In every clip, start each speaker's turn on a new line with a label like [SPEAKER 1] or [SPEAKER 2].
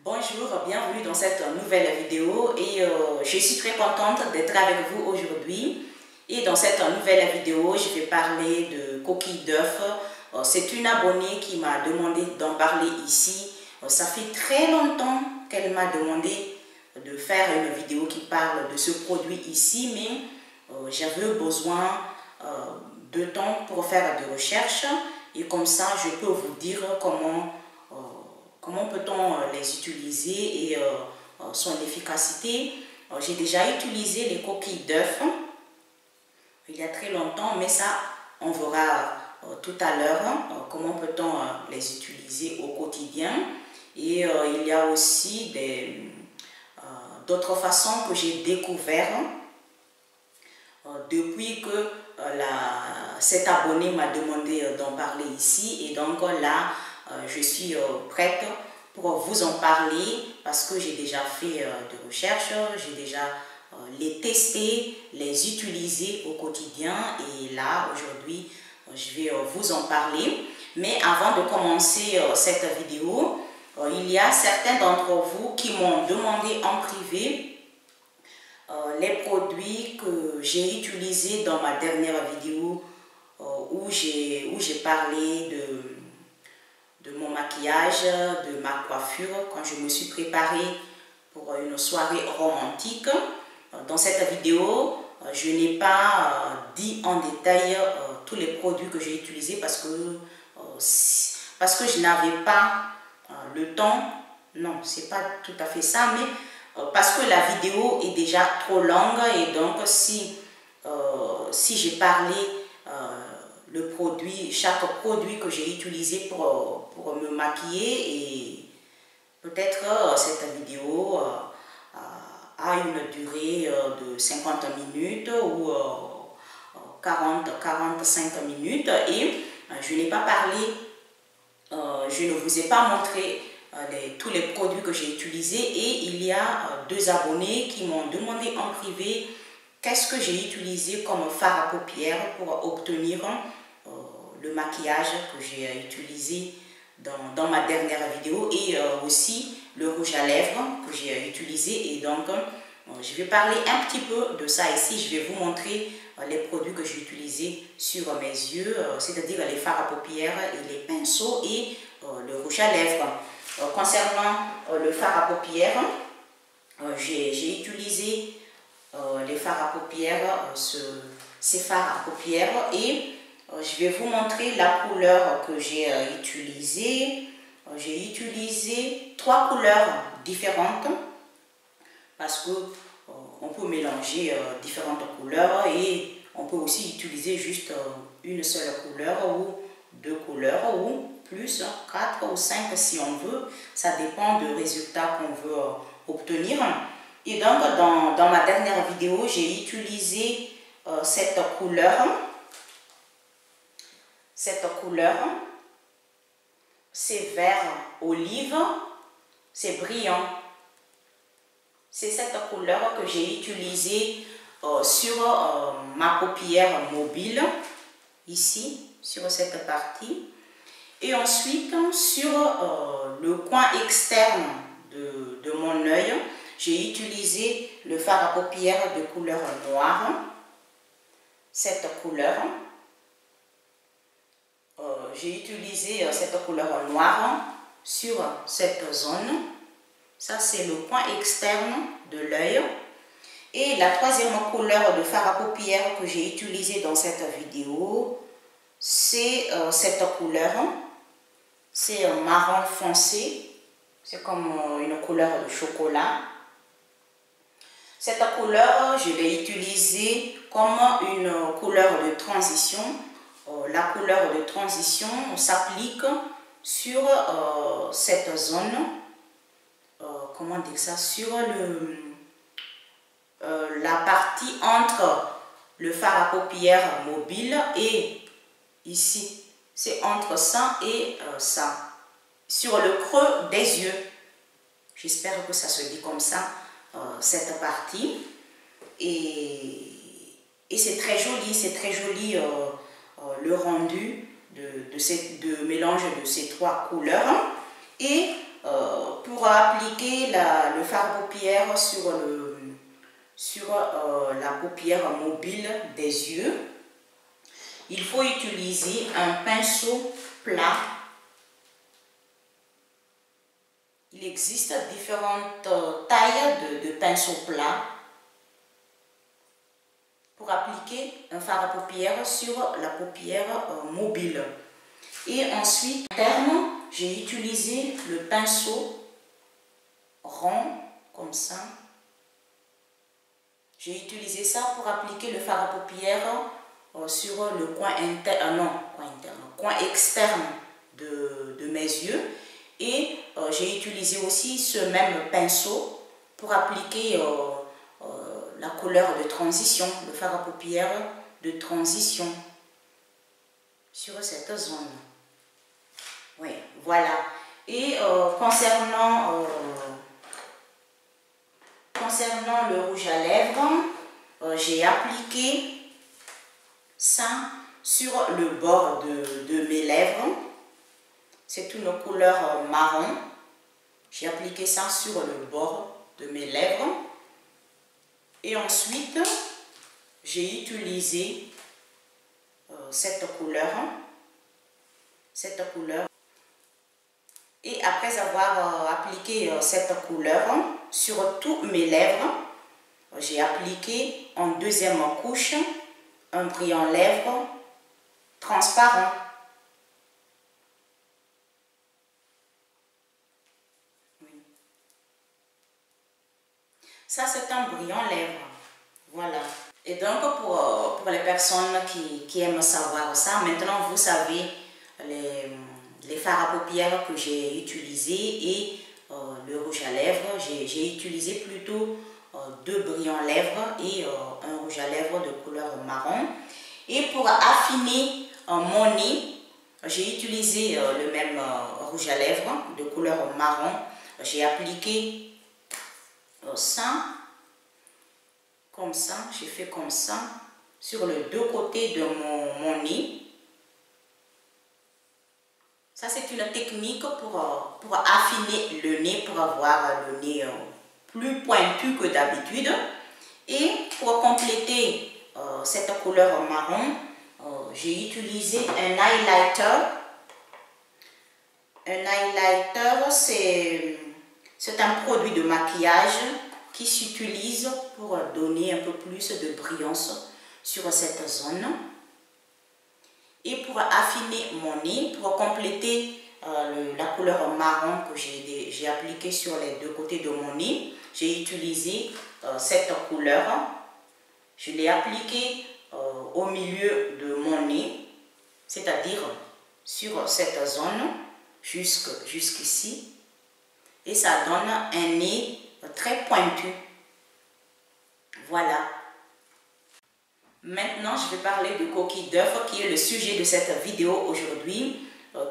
[SPEAKER 1] Bonjour, bienvenue dans cette nouvelle vidéo et je suis très contente d'être avec vous aujourd'hui. Et dans cette nouvelle vidéo, je vais parler de coquilles d'œufs. C'est une abonnée qui m'a demandé d'en parler ici. Ça fait très longtemps qu'elle m'a demandé de faire une vidéo qui parle de ce produit ici, mais j'avais besoin de temps pour faire des recherches et comme ça, je peux vous dire comment peut-on les utiliser et son efficacité. J'ai déjà utilisé les coquilles d'œufs il y a très longtemps, mais ça, on verra tout à l'heure comment peut-on les utiliser au quotidien. Et il y a aussi d'autres façons que j'ai découvertes depuis que cet abonné m'a demandé d'en parler ici. Et donc là, je suis prête pour vous en parler parce que j'ai déjà fait des recherches, j'ai déjà les testés, les utiliser au quotidien et là aujourd'hui je vais vous en parler. Mais avant de commencer cette vidéo, il y a certains d'entre vous qui m'ont demandé en privé les produits que j'ai utilisés dans ma dernière vidéo où j'ai parlé de mon maquillage, de ma coiffure quand je me suis préparée pour une soirée romantique. Dans cette vidéo, je n'ai pas dit en détail tous les produits que j'ai utilisés parce que je n'avais pas le temps. Non, c'est pas tout à fait ça, mais parce que la vidéo est déjà trop longue et donc si j'ai parlé chaque produit que j'ai utilisé pour me maquiller et peut-être cette vidéo a une durée de 50 minutes ou 40-45 minutes et je n'ai pas parlé, je ne vous ai pas montré tous les produits que j'ai utilisés et il y a deux abonnés qui m'ont demandé en privé qu'est-ce que j'ai utilisé comme fard à paupières pour obtenir le maquillage que j'ai utilisé dans ma dernière vidéo et aussi le rouge à lèvres que j'ai utilisé. Et donc je vais parler un petit peu de ça ici. Je vais vous montrer les produits que j'ai utilisés sur mes yeux, c'est-à-dire les fards à paupières et les pinceaux et le rouge à lèvres. Concernant le fard à paupières, j'ai utilisé les fards à paupières, ces fards à paupières et je vais vous montrer la couleur que j'ai utilisée. J'ai utilisé 3 couleurs différentes parce que on peut mélanger différentes couleurs et on peut aussi utiliser juste une seule couleur ou 2 couleurs ou plus 4 ou 5 si on veut. Ça dépend du résultat qu'on veut obtenir. Et donc dans ma dernière vidéo, j'ai utilisé cette couleur. C'est vert olive, c'est brillant. C'est cette couleur que j'ai utilisée sur ma paupière mobile, ici, sur cette partie. Et ensuite, sur le coin externe de mon œil, j'ai utilisé le fard à paupières de couleur noire, cette couleur. J'ai utilisé cette couleur noire sur cette zone. Ça, c'est le coin externe de l'œil. Et la troisième couleur de fard à paupières que j'ai utilisé dans cette vidéo, c'est cette couleur. C'est un marron foncé. C'est comme une couleur de chocolat. Cette couleur, je l'ai utilisée comme une couleur de transition. La couleur de transition s'applique sur cette zone, comment dire ça, sur la partie entre le fard à paupières mobile et ici, c'est entre ça et ça, sur le creux des yeux. J'espère que ça se dit comme ça, cette partie. Et c'est très joli le rendu de mélange de ces 3 couleurs. Et pour pour appliquer le fard à paupières sur la paupière mobile des yeux, il faut utiliser un pinceau plat. Il existe différentes tailles de pinceaux plats pour appliquer un fard à paupières sur la paupière mobile. Et ensuite, interne, j'ai utilisé le pinceau rond, comme ça. J'ai utilisé ça pour appliquer le fard à paupières sur le coin interne, coin externe de mes yeux. Et j'ai utilisé aussi ce même pinceau pour appliquer la couleur de transition, le fard à paupières de transition sur cette zone. Oui, voilà. Et concernant le rouge à lèvres, j'ai appliqué ça sur le bord de mes lèvres. C'est une couleur marron. J'ai appliqué ça sur le bord de mes lèvres. Et ensuite, j'ai utilisé cette couleur. Et après avoir appliqué cette couleur sur toutes mes lèvres, j'ai appliqué en deuxième couche un brillant lèvres transparent. Ça, c'est un brillant lèvres. Voilà. Et donc, pour les personnes qui aiment savoir ça, maintenant, vous savez les fards à paupières que j'ai utilisés et le rouge à lèvres. J'ai utilisé plutôt deux brillants lèvres et un rouge à lèvres de couleur marron. Et pour affiner mon nez, j'ai utilisé le même rouge à lèvres de couleur marron. J'ai appliqué ça, comme ça, j'ai fait comme ça, sur les deux côtés de mon nez. Ça, c'est une technique pour affiner le nez, pour avoir le nez plus pointu que d'habitude. Et pour compléter cette couleur marron, j'ai utilisé un highlighter. Un highlighter, c'est un produit de maquillage qui s'utilise pour donner un peu plus de brillance sur cette zone. Et pour affiner mon nez, pour compléter la couleur marron que j'ai appliquée sur les deux côtés de mon nez, j'ai utilisé cette couleur. Je l'ai appliquée au milieu de mon nez, c'est-à-dire sur cette zone jusqu'ici. Et ça donne un nez très pointu. Voilà. Maintenant, je vais parler de coquille d'œuf, qui est le sujet de cette vidéo aujourd'hui.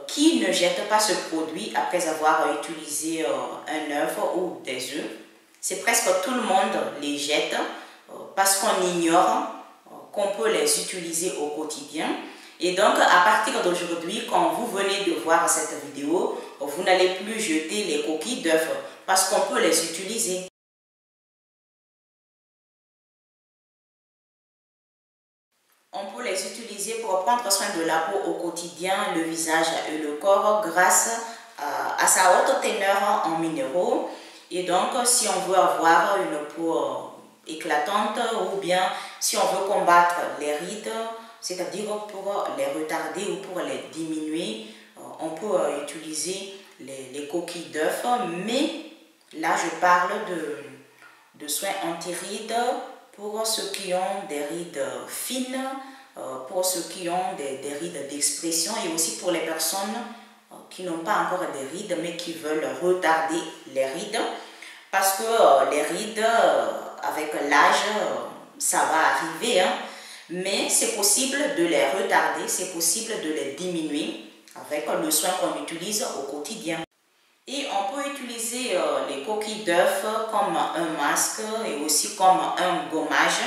[SPEAKER 1] Qui ne jette pas ce produit après avoir utilisé un œuf ou des œufs? C'est presque tout le monde les jette parce qu'on ignore qu'on peut les utiliser au quotidien. Et donc, à partir d'aujourd'hui, quand vous venez de voir cette vidéo, vous n'allez plus jeter les coquilles d'œuf parce qu'on peut les utiliser. On peut les utiliser pour prendre soin de la peau au quotidien, le visage et le corps grâce à sa haute teneur en minéraux. Et donc, si on veut avoir une peau éclatante ou bien si on veut combattre les rides, c'est-à-dire pour les retarder ou pour les diminuer, on peut utiliser les coquilles d'œuf. Mais là, je parle de soins anti-rides pour ceux qui ont des rides fines, pour ceux qui ont des rides d'expression et aussi pour les personnes qui n'ont pas encore des rides mais qui veulent retarder les rides. Parce que les rides, avec l'âge, ça va arriver, hein, mais c'est possible de les retarder, c'est possible de les diminuer avec le soin qu'on utilise au quotidien. Et on peut utiliser les coquilles d'œuf comme un masque et aussi comme un gommage.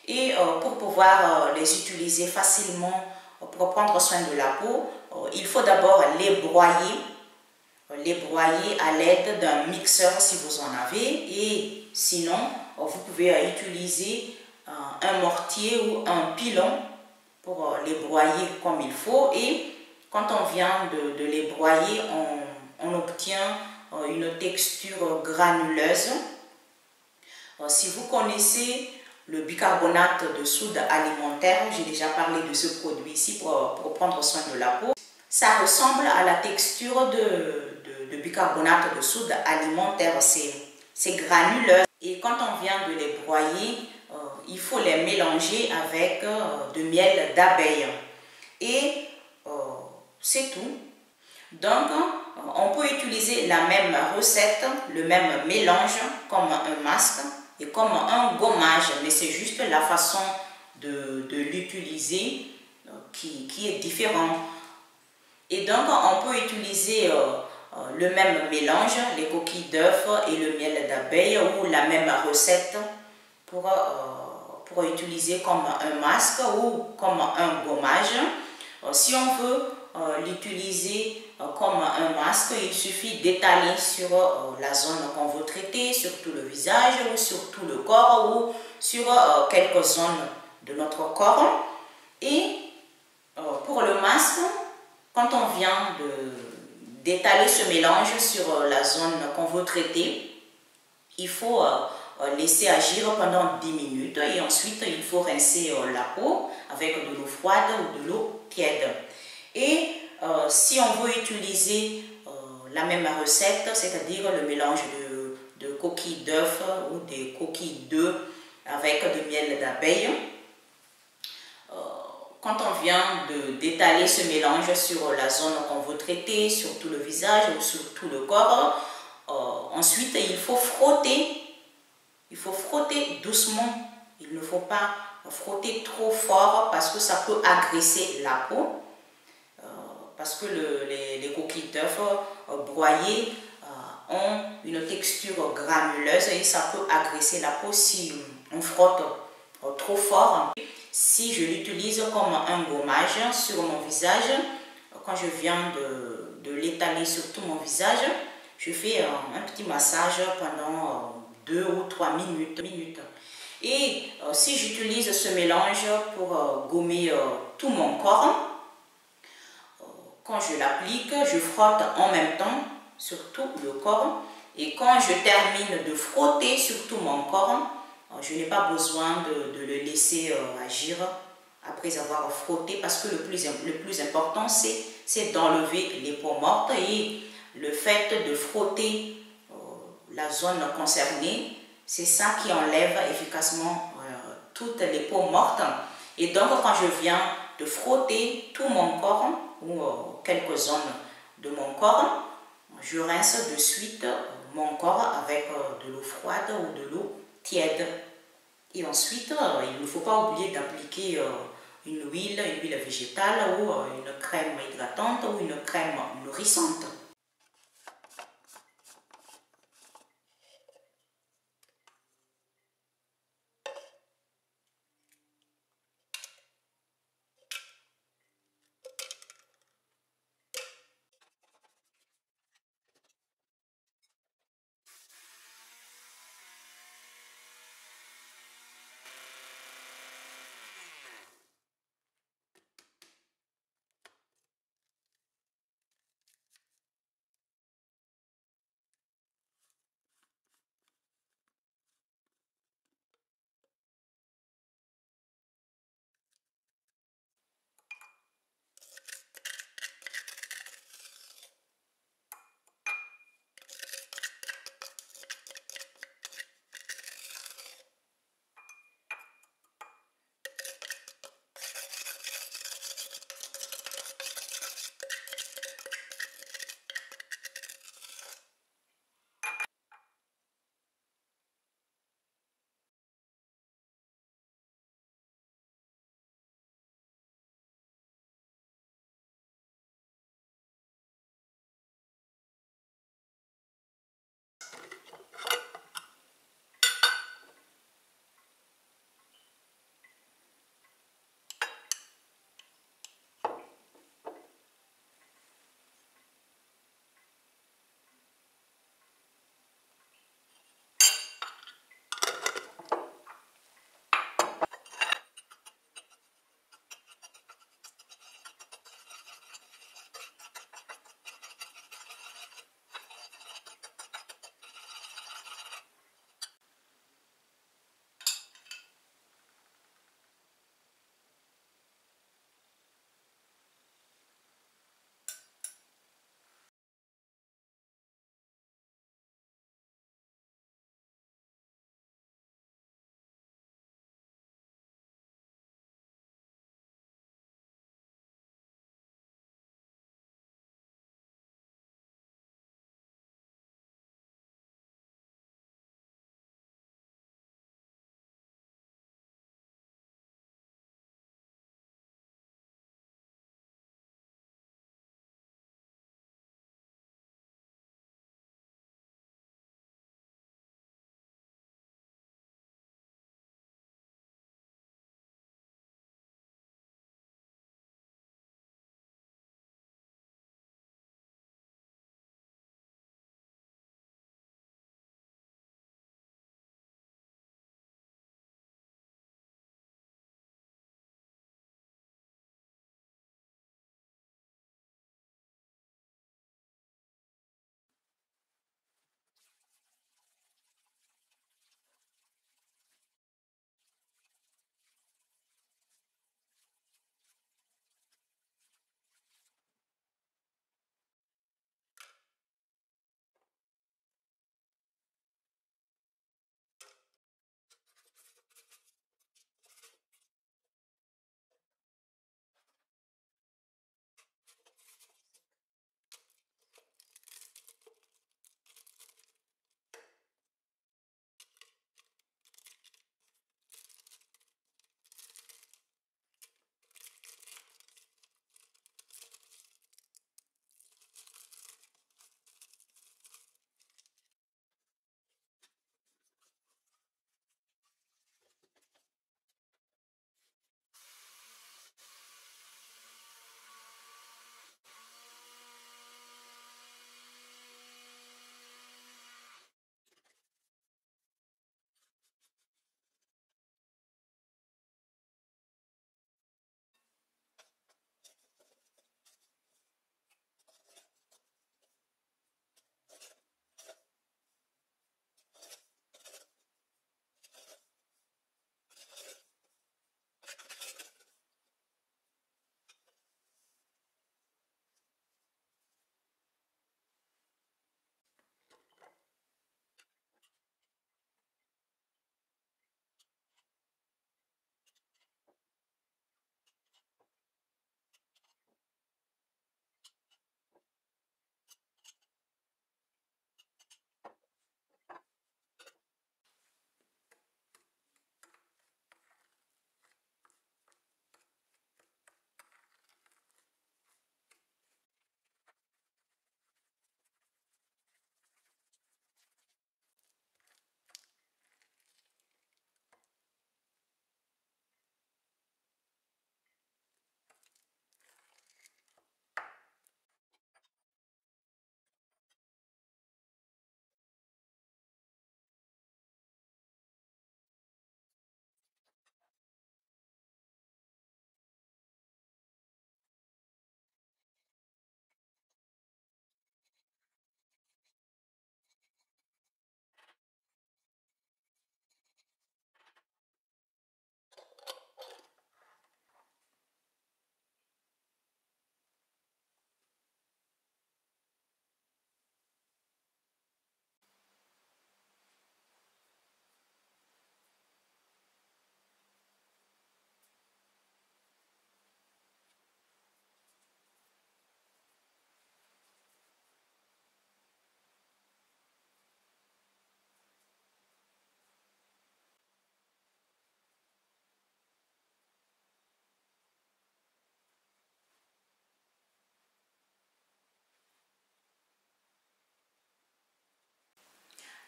[SPEAKER 1] Et pour pouvoir les utiliser facilement pour prendre soin de la peau, il faut d'abord les broyer les broyer à l'aide d'un mixeur si vous en avez, et sinon vous pouvez utiliser un mortier ou un pilon pour les broyer comme il faut. Et quand on vient de les broyer, on obtient une texture granuleuse. Si vous connaissez le bicarbonate de soude alimentaire, j'ai déjà parlé de ce produit ici pour prendre soin de la peau. Ça ressemble à la texture de bicarbonate de soude alimentaire, c'est granuleux. Et quand on vient de les broyer, il faut les mélanger avec de miel d'abeille. Et c'est tout. Donc, on peut utiliser la même recette, le même mélange comme un masque et comme un gommage, mais c'est juste la façon de l'utiliser qui est différente. Et donc, on peut utiliser le même mélange, les coquilles d'œufs et le miel d'abeille, ou la même recette pour utiliser comme un masque ou comme un gommage. Si on veut l'utiliser comme un masque, il suffit d'étaler sur la zone qu'on veut traiter, sur tout le visage ou sur tout le corps ou sur quelques zones de notre corps. Et pour le masque, quand on vient d'étaler ce mélange sur la zone qu'on veut traiter, il faut laisser agir pendant 10 minutes et ensuite il faut rincer la peau avec de l'eau froide ou de l'eau tiède. Et si on veut utiliser la même recette, c'est-à-dire le mélange de coquilles d'œufs ou des coquilles d'œufs avec de miel d'abeille, quand on vient d'étaler ce mélange sur la zone qu'on veut traiter, sur tout le visage ou sur tout le corps, ensuite il faut frotter. Il faut frotter doucement. Il ne faut pas frotter trop fort parce que ça peut agresser la peau. Parce que les coquilles d'œufs broyées ont une texture granuleuse et ça peut agresser la peau si on frotte trop fort. Si je l'utilise comme un gommage sur mon visage, quand je viens de l'étaler sur tout mon visage, je fais un petit massage pendant 2 ou 3 minutes. Et si j'utilise ce mélange pour gommer tout mon corps, quand je l'applique, je frotte en même temps sur tout le corps. Et quand je termine de frotter sur tout mon corps, je n'ai pas besoin de le laisser agir après avoir frotté, parce que le plus important, c'est d'enlever les peaux mortes. Et le fait de frotter la zone concernée, c'est ça qui enlève efficacement toutes les peaux mortes. Et donc, quand je viens de frotter tout mon corps ou quelques zones de mon corps, je rince de suite mon corps avec de l'eau froide ou de l'eau tiède. Et ensuite, il ne faut pas oublier d'appliquer une huile végétale ou une crème hydratante ou une crème nourrissante.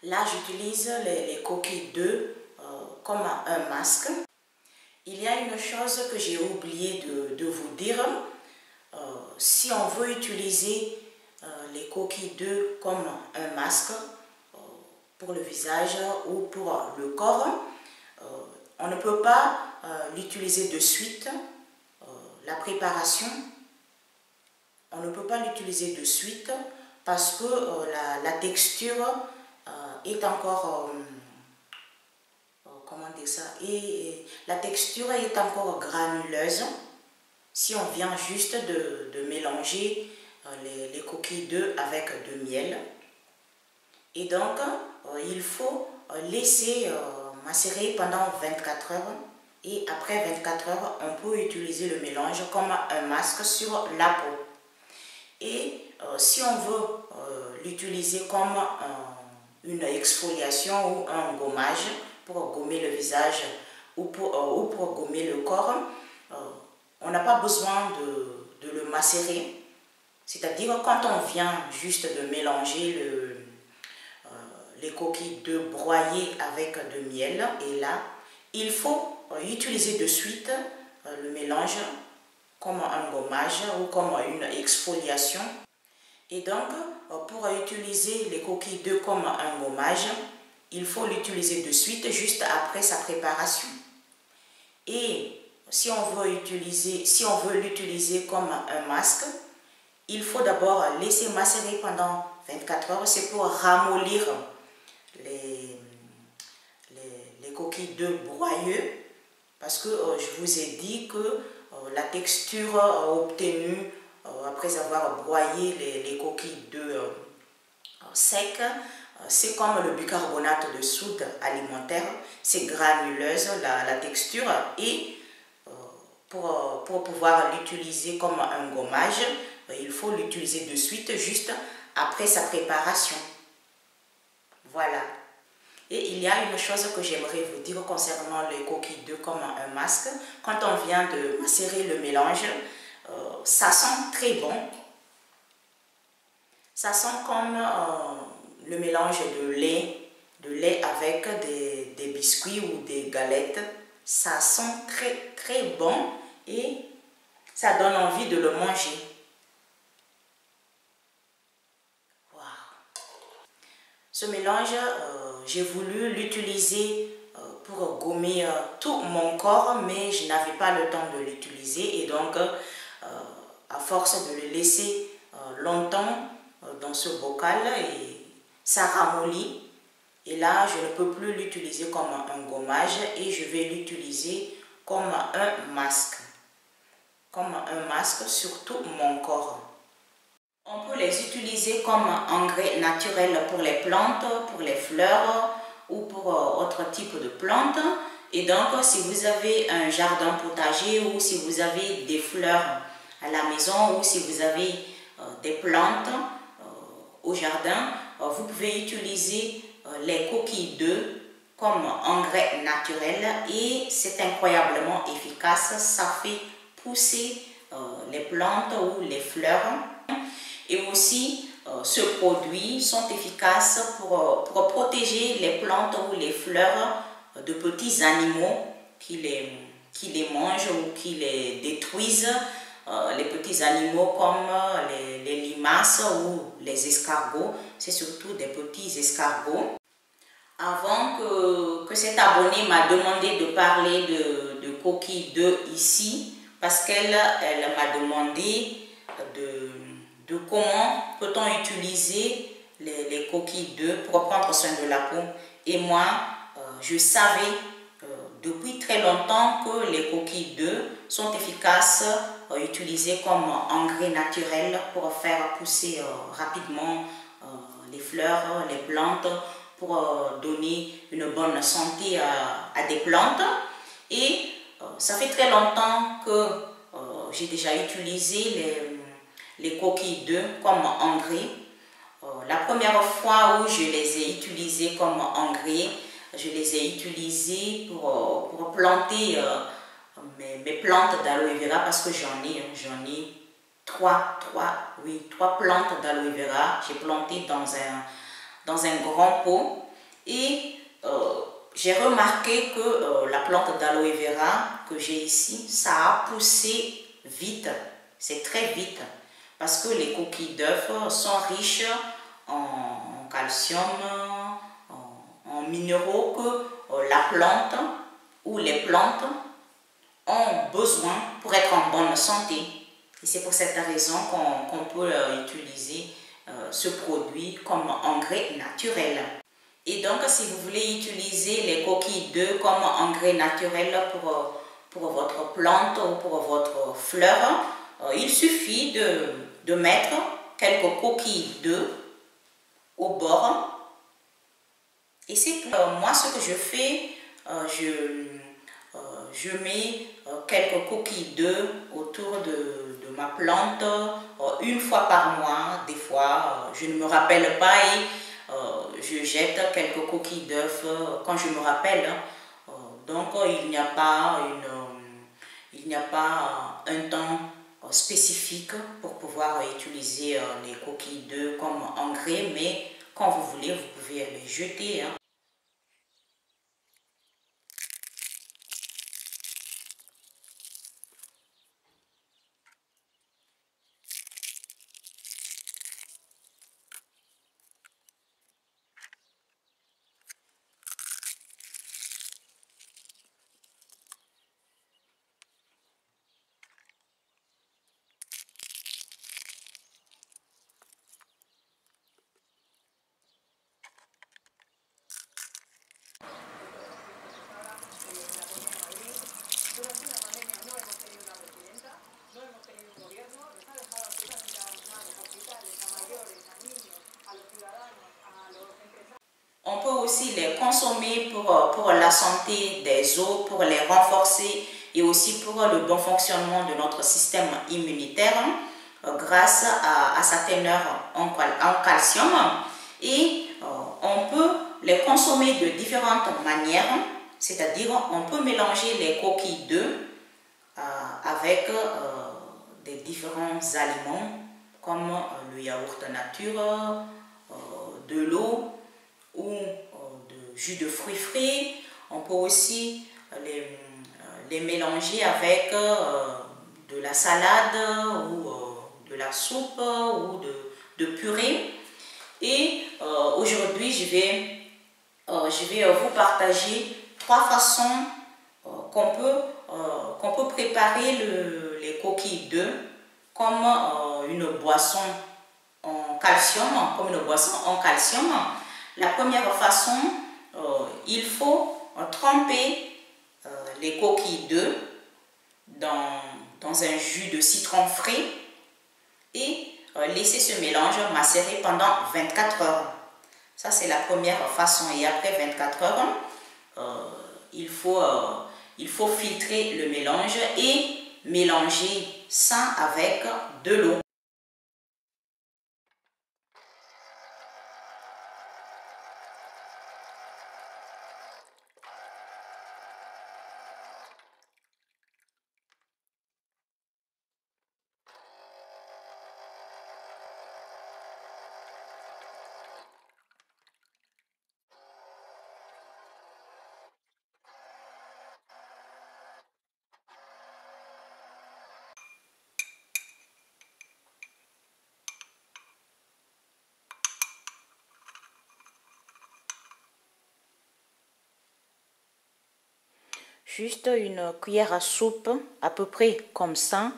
[SPEAKER 1] Là, j'utilise les coquilles d'œufs comme un masque. Il y a une chose que j'ai oublié de vous dire. Si on veut utiliser les coquilles d'œufs comme un masque pour le visage ou pour le corps, on ne peut pas l'utiliser de suite. La préparation, on ne peut pas l'utiliser de suite parce que la texture est encore, comment dire ça, et la texture est encore granuleuse si on vient juste de mélanger les coquilles d'œufs avec de miel. Et donc, il faut laisser macérer pendant 24 heures. Et après 24 heures, on peut utiliser le mélange comme un masque sur la peau. Et si on veut l'utiliser comme une exfoliation ou un gommage pour gommer le visage ou pour gommer le corps, on n'a pas besoin de le macérer. C'est-à-dire quand on vient juste de mélanger les coquilles d'œufs broyées avec de miel, et là, il faut utiliser de suite le mélange comme un gommage ou comme une exfoliation. Et donc, pour utiliser les coquilles d'œufs comme un gommage, il faut l'utiliser de suite, juste après sa préparation. Et si on veut l'utiliser comme un masque, il faut d'abord laisser macérer pendant 24 heures. C'est pour ramollir les coquilles d'œufs broyeux, parce que je vous ai dit que la texture obtenue après avoir broyé les coquilles d'œufs secs, c'est comme le bicarbonate de soude alimentaire, c'est granuleuse la texture, et pour pouvoir l'utiliser comme un gommage, il faut l'utiliser de suite, juste après sa préparation. Voilà. Et il y a une chose que j'aimerais vous dire concernant les coquilles d'œufs comme un masque. Quand on vient de macérer le mélange, ça sent très bon. Ça sent comme le mélange de lait avec des biscuits ou des galettes. Ça sent très très bon et ça donne envie de le manger. Wow. Ce mélange, j'ai voulu l'utiliser pour gommer tout mon corps, mais je n'avais pas le temps de l'utiliser, et donc à force de le laisser longtemps dans ce bocal, et ça ramollit, et là je ne peux plus l'utiliser comme un gommage et je vais l'utiliser comme un masque sur tout mon corps. On peut les utiliser comme engrais naturel pour les plantes, pour les fleurs ou pour autre type de plantes. Et donc, si vous avez un jardin potager ou si vous avez des fleurs à la maison ou si vous avez des plantes au jardin, vous pouvez utiliser les coquilles d'œufs comme engrais naturel et c'est incroyablement efficace. Ça fait pousser les plantes ou les fleurs. Et aussi, ce produit sont efficaces pour protéger les plantes ou les fleurs de petits animaux qui les mangent ou qui les détruisent. Les petits animaux comme les limaces ou les escargots. C'est surtout des petits escargots. Avant que cet abonné m'a demandé de parler de coquilles d'œufs ici, parce qu'elle m'a demandé de comment peut-on utiliser les coquilles d'œufs pour prendre soin de la peau. Et moi, je savais depuis très longtemps que les coquilles d'œufs sont efficaces, utilisées comme engrais naturel pour faire pousser rapidement les fleurs, les plantes, pour donner une bonne santé à des plantes. Et ça fait très longtemps que j'ai déjà utilisé les coquilles d'œufs comme engrais. La première fois où je les ai utilisées comme engrais, je les ai utilisées pour planter mes plantes d'aloe vera, parce que j'en ai trois plantes d'aloe vera. J'ai planté dans un grand pot Et j'ai remarqué que la plante d'aloe vera que j'ai ici, ça a poussé vite, c'est très vite, parce que les coquilles d'œufs sont riches en calcium, en minéraux que la plante ou les plantes ont besoin pour être en bonne santé. Et c'est pour cette raison qu'on peut utiliser ce produit comme engrais naturel. Et donc, si vous voulez utiliser les coquilles d'œufs comme engrais naturel pour votre plante ou pour votre fleur, il suffit de mettre quelques coquilles d'œufs au bord. Et c'est tout. Moi, ce que je fais, je mets quelques coquilles d'œufs autour de ma plante une fois par mois. Des fois, je ne me rappelle pas et je jette quelques coquilles d'œufs quand je me rappelle. Donc, il n'y a pas un temps spécifique pour pouvoir utiliser les coquilles d'œufs comme engrais, mais quand vous voulez, vous pouvez les jeter. On peut aussi les consommer pour la santé des os, pour les renforcer et aussi pour le bon fonctionnement de notre système immunitaire grâce à sa teneur en calcium. Et on peut les consommer de différentes manières, c'est-à-dire on peut mélanger les coquilles d'œufs avec des différents aliments comme le yaourt nature, de l'eau ou de jus de fruits frais. On peut aussi les mélanger avec de la salade ou de la soupe ou de purée. Et aujourd'hui, je vais vous partager 3 façons qu'on peut préparer les coquilles d'œufs comme une boisson en calcium, La première façon, il faut tremper les coquilles d'œufs dans un jus de citron frais et laisser ce mélange macérer pendant 24 heures. Ça, c'est la première façon. Et après 24 heures, il faut filtrer le mélange et mélanger ça avec de l'eau. Juste une cuillère à soupe, à peu près comme ça,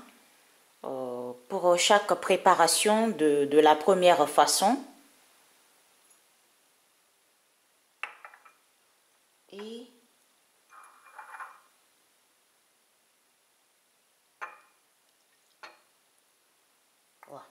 [SPEAKER 1] pour chaque préparation de la première façon. Et voilà.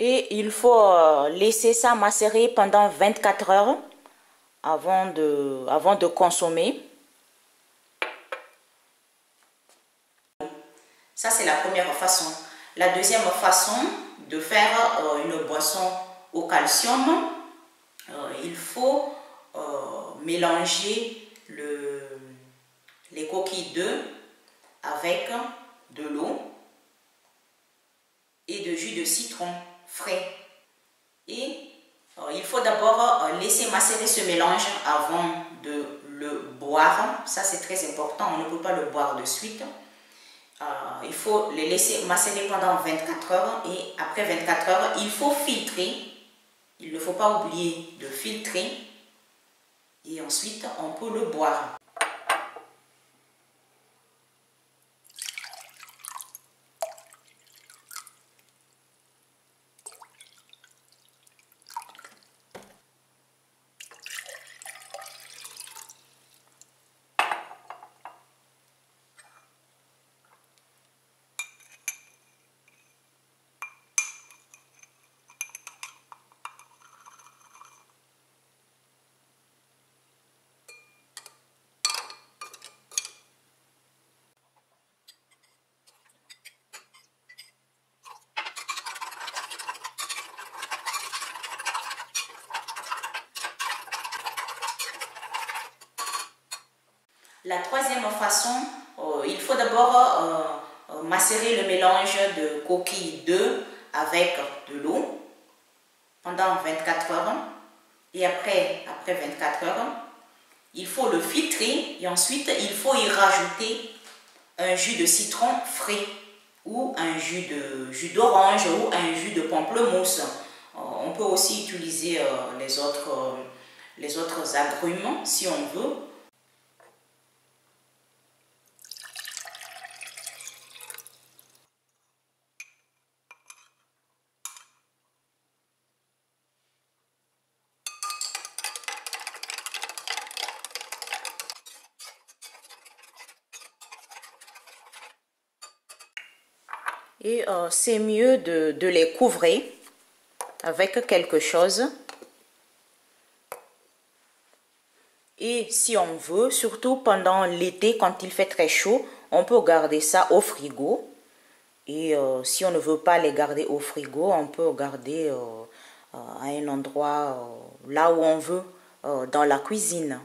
[SPEAKER 1] Et il faut laisser ça macérer pendant 24 heures avant de consommer. Ça, c'est la première façon. La deuxième façon de faire une boisson au calcium, il faut mélanger les coquilles d'œufs avec de l'eau et de jus de citron frais. Et il faut d'abord laisser macérer ce mélange avant de le boire. Ça, c'est très important, on ne peut pas le boire de suite. Il faut le laisser macérer pendant 24 heures et après 24 heures, il faut filtrer. Il ne faut pas oublier de filtrer et ensuite on peut le boire. La troisième façon, il faut d'abord macérer le mélange de coquilles d'œufs avec de l'eau pendant 24 heures. Et après 24 heures, il faut le filtrer et ensuite il faut y rajouter un jus de citron frais ou un jus d'orange ou un jus de pamplemousse. On peut aussi utiliser les autres agrumes si on veut. Et c'est mieux de les couvrir avec quelque chose. Et si on veut, surtout pendant l'été, quand il fait très chaud, on peut garder ça au frigo. Et si on ne veut pas les garder au frigo, on peut garder à un endroit là où on veut, dans la cuisine.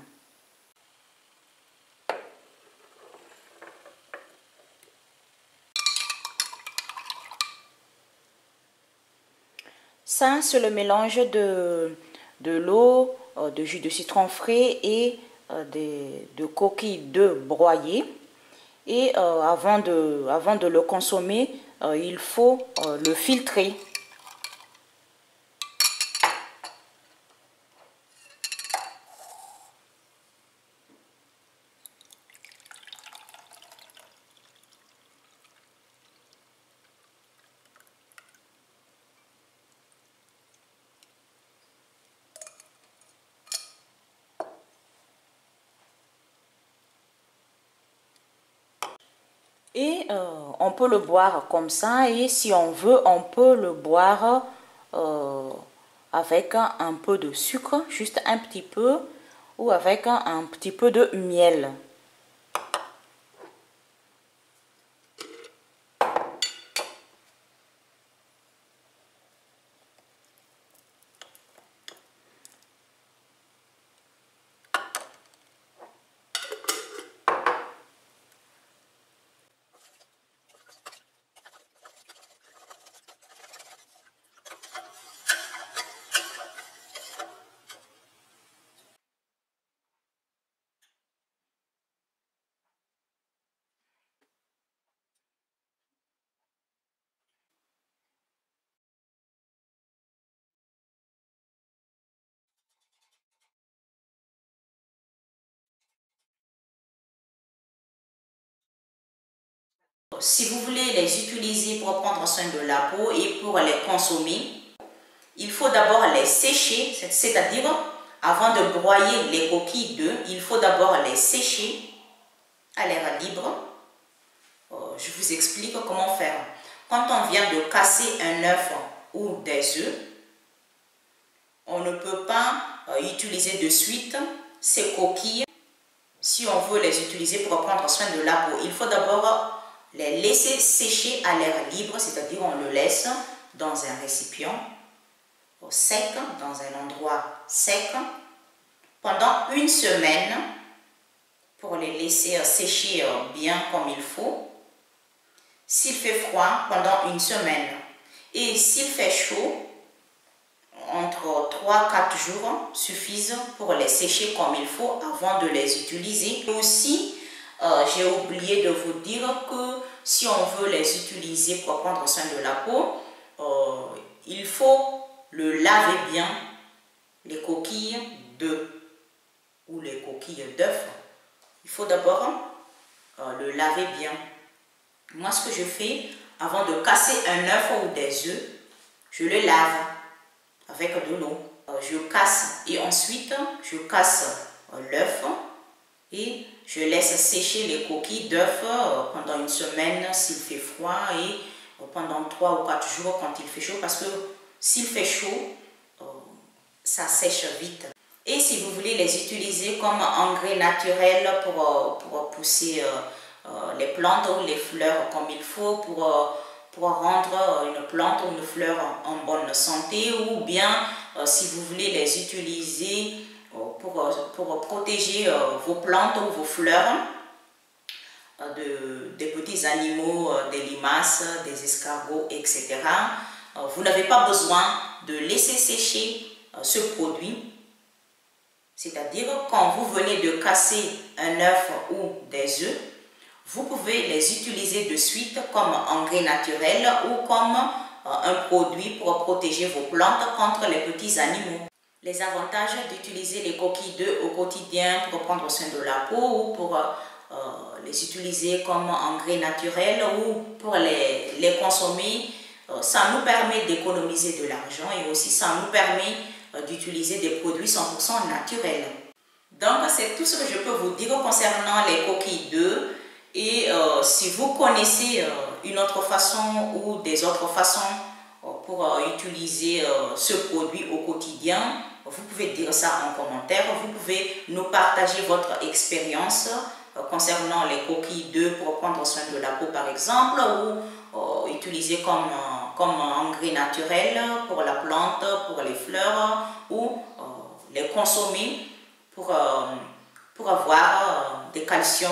[SPEAKER 1] Ça, c'est le mélange de l'eau, de jus de citron frais et de coquilles d'œufs broyées. Et avant de le consommer, il faut le filtrer. Et on peut le boire comme ça, et si on veut, on peut le boire avec un peu de sucre, juste un petit peu, ou avec un petit peu de miel. Si vous voulez les utiliser pour prendre soin de la peau et pour les consommer, il faut d'abord les sécher, c'est-à-dire avant de broyer les coquilles d'œufs, il faut d'abord les sécher à l'air libre. Je vous explique comment faire. Quand on vient de casser un œuf ou des œufs. On ne peut pas utiliser de suite ces coquilles si on veut les utiliser pour prendre soin de la peau. Il faut d'abord les laisser sécher à l'air libre, c'est-à-dire on le laisse dans un récipient sec, dans un endroit sec, pendant une semaine pour les laisser sécher bien comme il faut. S'il fait froid, pendant une semaine. Et s'il fait chaud, entre 3-4 jours suffisent pour les sécher comme il faut avant de les utiliser. Et aussi, j'ai oublié de vous dire que si on veut les utiliser pour prendre soin de la peau, il faut le laver bien, les coquilles d'œufs ou les coquilles d'œufs. Il faut d'abord le laver bien. Moi, ce que je fais, avant de casser un œuf ou des œufs, je le lave avec de l'eau. Je casse et ensuite, je casse l'œuf et je laisse sécher les coquilles d'œufs pendant une semaine s'il fait froid et pendant 3 ou 4 jours quand il fait chaud, parce que s'il fait chaud, ça sèche vite. Et si vous voulez les utiliser comme engrais naturel pour pousser les plantes ou les fleurs comme il faut, pour rendre une plante ou une fleur en bonne santé, ou bien si vous voulez les utiliser pour protéger vos plantes ou vos fleurs des petits animaux, des limaces, des escargots, etc. Vous n'avez pas besoin de laisser sécher ce produit. C'est-à-dire, quand vous venez de casser un œuf ou des œufs, vous pouvez les utiliser de suite comme engrais naturel ou comme un produit pour protéger vos plantes contre les petits animaux. Les avantages d'utiliser les coquilles d'œufs au quotidien pour prendre soin de la peau ou pour les utiliser comme engrais naturel ou pour les consommer, ça nous permet d'économiser de l'argent et aussi ça nous permet d'utiliser des produits 100% naturels. Donc c'est tout ce que je peux vous dire concernant les coquilles d'œufs. Et si vous connaissez une autre façon ou des autres façons pour utiliser ce produit au quotidien, vous pouvez dire ça en commentaire. Vous pouvez nous partager votre expérience concernant les coquilles d'œufs pour prendre soin de la peau par exemple, ou utiliser comme engrais naturel pour la plante, pour les fleurs, ou les consommer pour avoir des calciums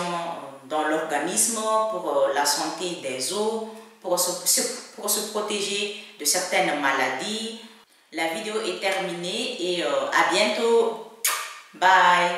[SPEAKER 1] dans l'organisme, pour la santé des os, pour se protéger de certaines maladies. La vidéo est terminée et à bientôt. Bye!